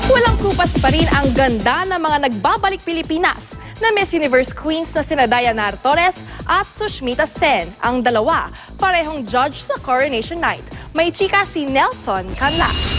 Walang kupas pa rin ang ganda ng mga nagbabalik Pilipinas na Miss Universe Queens na sina Dayanara Torres at Sushmita Sen. Ang dalawa, parehong judge sa Coronation Night. May chika si Nelson Canlas.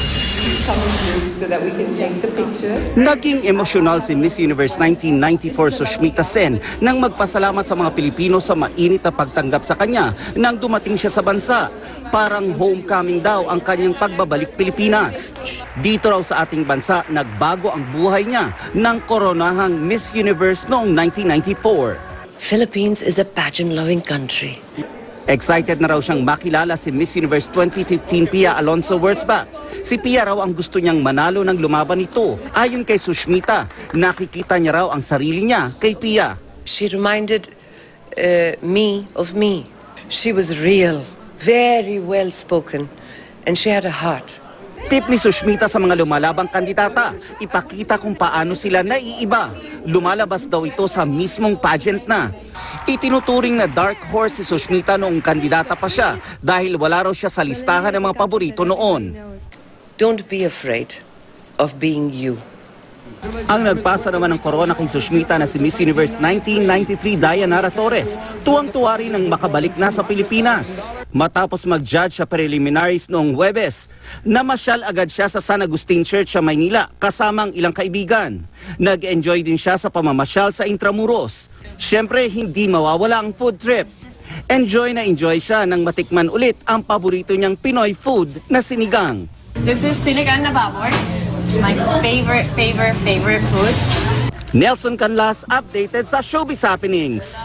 So that we can take the pictures. Naging emosyonal si Miss Universe 1994 Sushmita Sen nang magpasalamat sa mga Pilipino sa mainit na pagtanggap sa kanya nang dumating siya sa bansa. Parang homecoming daw ang kanyang pagbabalik Pilipinas. Dito raw sa ating bansa, nagbago ang buhay niya nang koronahang Miss Universe noong 1994. Philippines is a pageant-loving country. Excited na raw siyang makilala si Miss Universe 2015 Pia Alonso Wurzbach. Si Pia raw ang gusto niyang manalo ng lumaban nito. Ayon kay Sushmita, nakikita niya raw ang sarili niya kay Pia. She reminded me of me. She was real, very well spoken, and she had a heart. Tip ni Sushmita sa mga lumalabang kandidata, ipakita kung paano sila naiiba. Lumalabas daw ito sa mismong pageant na. Itinuturing na dark horse si Sushmita noong kandidata pa siya dahil wala raw siya sa listahan ng mga paborito noon. Don't be afraid of being you. Ang nagpasa naman ng corona kay Sushmita na si Miss Universe 1993 Dayanara Torres, tuwang-tuwa rin ang makabalik na sa Pilipinas. Matapos mag-judge sa preliminaries noong Huwebes, namasyal agad siya sa San Agustin Church sa Maynila kasamang ilang kaibigan. Nag-enjoy din siya sa pamamasyal sa Intramuros. Siyempre, hindi mawawala ang food trip. Enjoy na enjoy siya nang matikman ulit ang paborito niyang Pinoy food na sinigang. This is sinigang na baboy. My favorite food. Nelson Canlas, updated sa Showbiz Happenings.